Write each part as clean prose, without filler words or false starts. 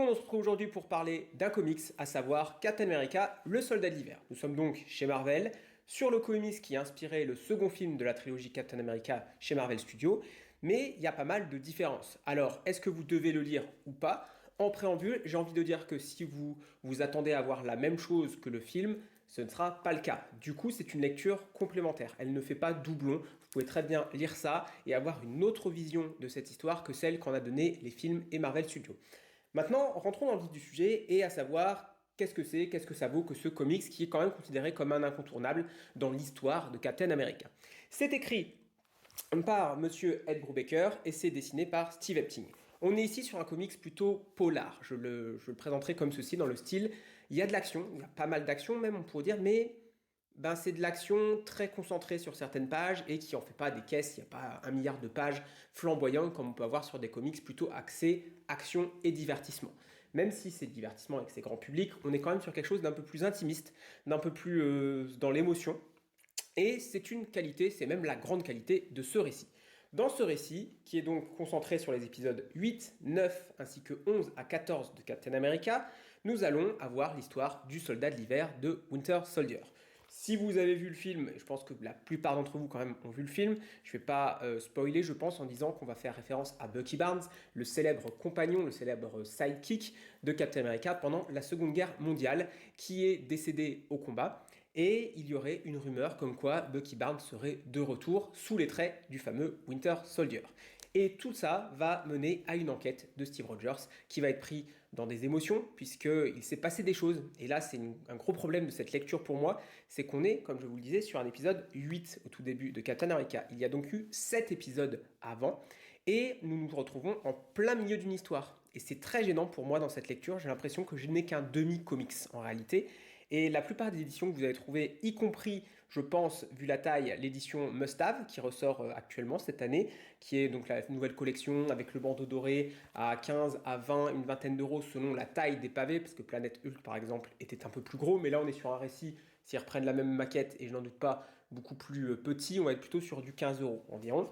monde, on se retrouve aujourd'hui pour parler d'un comics, à savoir Captain America, le soldat de l'hiver. Nous sommes donc chez Marvel, sur le comics qui a inspiré le second film de la trilogie Captain America chez Marvel Studios, mais il y a pas mal de différences. Alors, est-ce que vous devez le lire ou pas? En préambule, j'ai envie de dire que si vous vous attendez à voir la même chose que le film, ce ne sera pas le cas. Du coup, c'est une lecture complémentaire. Elle ne fait pas doublon. Vous pouvez très bien lire ça et avoir une autre vision de cette histoire que celle qu'en a donné les films et Marvel Studios. Maintenant, rentrons dans le vif du sujet et à savoir qu'est-ce que ça vaut que ce comics qui est quand même considéré comme un incontournable dans l'histoire de Captain America. C'est écrit par Monsieur Ed Brubaker et c'est dessiné par Steve Epting. On est ici sur un comics plutôt polar, je le présenterai comme ceci dans le style. Il y a de l'action, il y a pas mal d'action même on pourrait dire, mais c'est de l'action très concentrée sur certaines pages et qui en fait pas des caisses, il n'y a pas 1 milliard de pages flamboyantes comme on peut avoir sur des comics plutôt axés action et divertissement. Même si c'est divertissement et que c'est grand public, on est quand même sur quelque chose d'un peu plus intimiste, d'un peu plus dans l'émotion. Et c'est une qualité, c'est même la grande qualité de ce récit. Dans ce récit, qui est donc concentré sur les épisodes 8, 9 ainsi que 11 à 14 de Captain America, nous allons avoir l'histoire du soldat de l'hiver de Winter Soldier. Si vous avez vu le film, et je pense que la plupart d'entre vous quand même ont vu le film, je ne vais pas spoiler je pense en disant qu'on va faire référence à Bucky Barnes, le célèbre compagnon, le célèbre sidekick de Captain America pendant la Seconde Guerre mondiale, qui est décédé au combat. Et il y aurait une rumeur comme quoi Bucky Barnes serait de retour sous les traits du fameux Winter Soldier. Et tout ça va mener à une enquête de Steve Rogers qui va être pris dans des émotions puisqu'il s'est passé des choses. Et là, c'est un gros problème de cette lecture pour moi, c'est qu'on est, comme je vous le disais, sur un épisode 8 au tout début de Captain America. Il y a donc eu 7 épisodes avant et nous nous retrouvons en plein milieu d'une histoire. Et c'est très gênant pour moi dans cette lecture, j'ai l'impression que je n'ai qu'un demi-comics en réalité. Et la plupart des éditions que vous avez trouvées, y compris, je pense, vu la taille, l'édition Must Have, qui ressort actuellement cette année, qui est donc la nouvelle collection avec le bandeau doré à 15, à 20, une vingtaine d'euros selon la taille des pavés, parce que Planète Hulk, par exemple, était un peu plus gros, mais là on est sur un récit, s'ils reprennent la même maquette, et je n'en doute pas, beaucoup plus petit, on va être plutôt sur du 15 euros environ.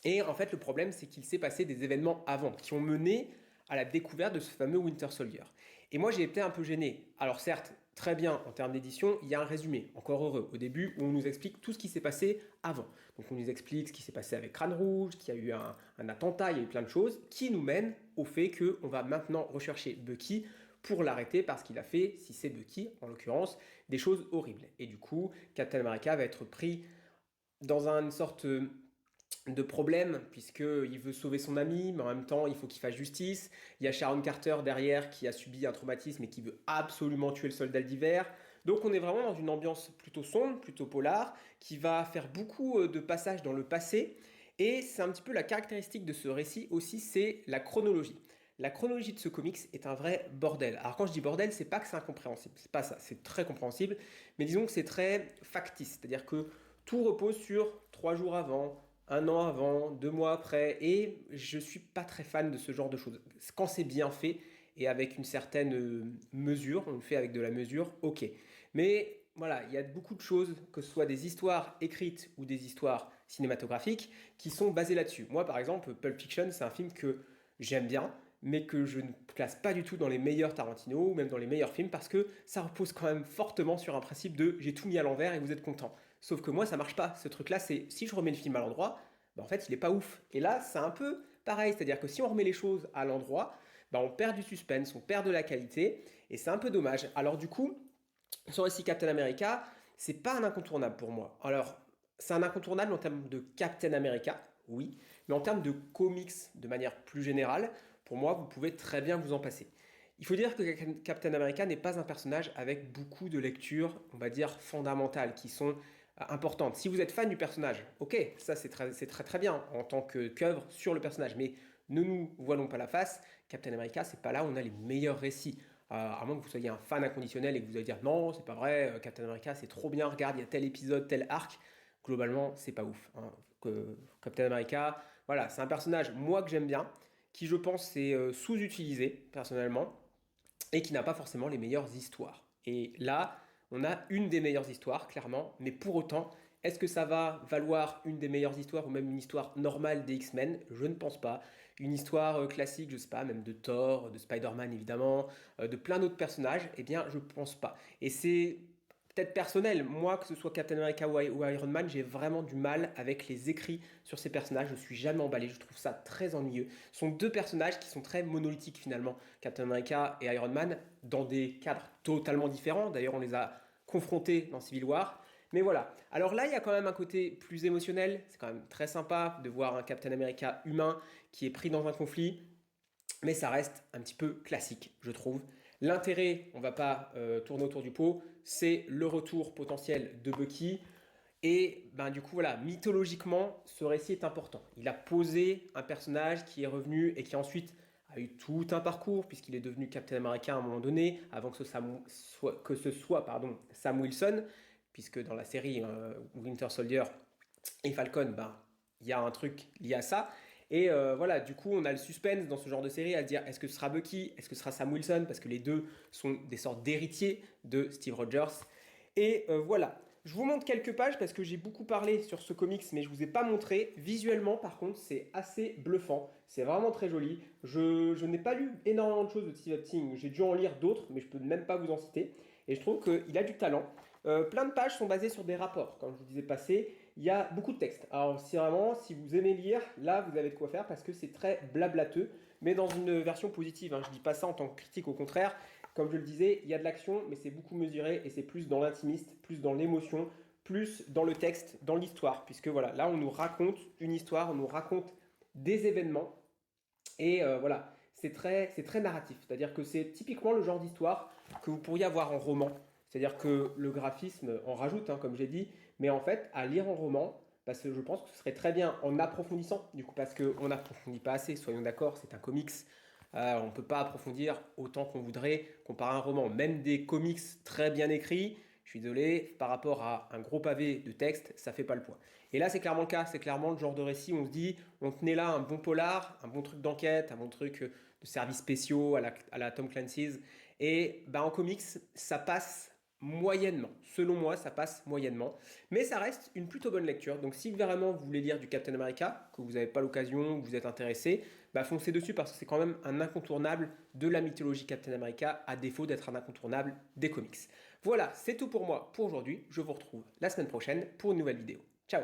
Et en fait, le problème, c'est qu'il s'est passé des événements avant, qui ont mené à la découverte de ce fameux Winter Soldier. Et moi, j'ai été un peu gêné. Alors certes, très bien, en termes d'édition, il y a un résumé, encore heureux, au début, où on nous explique tout ce qui s'est passé avant. Donc on nous explique ce qui s'est passé avec Crâne Rouge, qu'il y a eu un attentat, il y a eu plein de choses, qui nous mènent au fait qu'on va maintenant rechercher Bucky pour l'arrêter parce qu'il a fait, si c'est Bucky en l'occurrence, des choses horribles. Et du coup, Captain America va être pris dans une sorte de problème, puisqu'il veut sauver son ami, mais en même temps, il faut qu'il fasse justice. Il y a Sharon Carter derrière qui a subi un traumatisme et qui veut absolument tuer le soldat d'hiver. Donc on est vraiment dans une ambiance plutôt sombre, plutôt polar, qui va faire beaucoup de passages dans le passé. Et c'est un petit peu la caractéristique de ce récit aussi, c'est la chronologie. La chronologie de ce comics est un vrai bordel. Alors quand je dis bordel, c'est pas que c'est incompréhensible, c'est pas ça, c'est très compréhensible, mais disons que c'est très factice, c'est-à-dire que tout repose sur 3 jours avant, 1 an avant, 2 mois après, et je suis pas très fan de ce genre de choses. Quand c'est bien fait et avec une certaine mesure, on le fait avec de la mesure, ok. Mais voilà, il y a beaucoup de choses, que ce soit des histoires écrites ou des histoires cinématographiques, qui sont basées là-dessus. Moi, par exemple, Pulp Fiction, c'est un film que j'aime bien, mais que je ne classe pas du tout dans les meilleurs Tarantino ou même dans les meilleurs films parce que ça repose quand même fortement sur un principe de j'ai tout mis à l'envers et vous êtes content. Sauf que moi ça marche pas. Ce truc là c'est si je remets le film à l'endroit, en fait il est pas ouf. Et là c'est un peu pareil, c'est-à-dire que si on remet les choses à l'endroit, on perd du suspense, on perd de la qualité et c'est un peu dommage. Alors du coup, ce récit Captain America, c'est pas un incontournable pour moi. Alors, c'est un incontournable en termes de Captain America, oui, mais en termes de comics de manière plus générale, pour moi, vous pouvez très bien vous en passer. Il faut dire que Captain America n'est pas un personnage avec beaucoup de lectures, on va dire, fondamentales, qui sont importantes. Si vous êtes fan du personnage, ok, ça c'est très très bien en tant qu'œuvre sur le personnage, mais ne nous voilons pas la face, Captain America, c'est pas là où on a les meilleurs récits. À moins que vous soyez un fan inconditionnel et que vous allez dire non, c'est pas vrai, Captain America c'est trop bien, regarde, il y a tel épisode, tel arc. Globalement, c'est pas ouf, hein. Captain America, voilà, c'est un personnage, moi, que j'aime bien, qui je pense est sous-utilisé, personnellement, et qui n'a pas forcément les meilleures histoires. Et là, on a une des meilleures histoires, clairement, mais pour autant, Est-ce que ça va valoir une des meilleures histoires ou même une histoire normale des X-Men? Je ne pense pas. Une histoire classique, je sais pas, même de Thor, de Spider-Man évidemment, de plein d'autres personnages, eh bien je pense pas. Et c'est peut-être personnel, moi que ce soit Captain America ou Iron Man, j'ai vraiment du mal avec les écrits sur ces personnages, je suis jamais emballé, je trouve ça très ennuyeux. Ce sont deux personnages qui sont très monolithiques finalement, Captain America et Iron Man, dans des cadres totalement différents, d'ailleurs on les a confrontés dans Civil War, mais voilà. Alors là, il y a quand même un côté plus émotionnel. C'est quand même très sympa de voir un Captain America humain qui est pris dans un conflit. Mais ça reste un petit peu classique, je trouve. L'intérêt, on ne va pas tourner autour du pot, c'est le retour potentiel de Bucky. Et ben, du coup, voilà, mythologiquement, ce récit est important. Il a posé un personnage qui est revenu et qui ensuite a eu tout un parcours, puisqu'il est devenu Captain America à un moment donné, avant que ce soit pardon, Sam Wilson, puisque dans la série Winter Soldier et Falcon, ben, il y a un truc lié à ça. Et voilà, du coup, on a le suspense dans ce genre de série à se dire est-ce que ce sera Bucky, est-ce que ce sera Sam Wilson, parce que les deux sont des sortes d'héritiers de Steve Rogers. Et voilà, je vous montre quelques pages parce que j'ai beaucoup parlé sur ce comics, mais je ne vous ai pas montré. Visuellement, par contre, c'est assez bluffant. C'est vraiment très joli. Je n'ai pas lu énormément de choses de Steve Epting. J'ai dû en lire d'autres, mais je ne peux même pas vous en citer. Et je trouve qu'il a du talent. Plein de pages sont basées sur des rapports, comme je vous disais passé. Il y a beaucoup de textes. Alors si vous aimez lire, là vous avez de quoi faire parce que c'est très blablateux, mais dans une version positive. Hein. Je ne dis pas ça en tant que critique, au contraire. Comme je le disais, il y a de l'action, mais c'est beaucoup mesuré et c'est plus dans l'intimiste, plus dans l'émotion, plus dans le texte, dans l'histoire. Puisque voilà, là on nous raconte une histoire, on nous raconte des événements et voilà, c'est très narratif. C'est-à-dire que c'est typiquement le genre d'histoire que vous pourriez avoir en roman. C'est-à-dire que le graphisme en rajoute, hein, comme j'ai dit, mais en fait, à lire en roman, parce que je pense que ce serait très bien en approfondissant, du coup, parce qu'on n'approfondit pas assez, soyons d'accord, c'est un comics. On ne peut pas approfondir autant qu'on voudrait comparé à un roman. Même des comics très bien écrits, je suis désolé, par rapport à un gros pavé de texte, ça fait pas le poids. Et là, c'est clairement le cas, c'est clairement le genre de récit où on se dit, on tenait là un bon polar, un bon truc d'enquête, un bon truc de services spéciaux à la Tom Clancy's. Et bah, en comics, ça passe moyennement. Selon moi, ça passe moyennement. Mais ça reste une plutôt bonne lecture. Donc si vraiment vous voulez lire du Captain America, que vous n'avez pas l'occasion, que vous êtes intéressé, bah foncez dessus parce que c'est quand même un incontournable de la mythologie Captain America, à défaut d'être un incontournable des comics. Voilà, c'est tout pour moi pour aujourd'hui. Je vous retrouve la semaine prochaine pour une nouvelle vidéo. Ciao!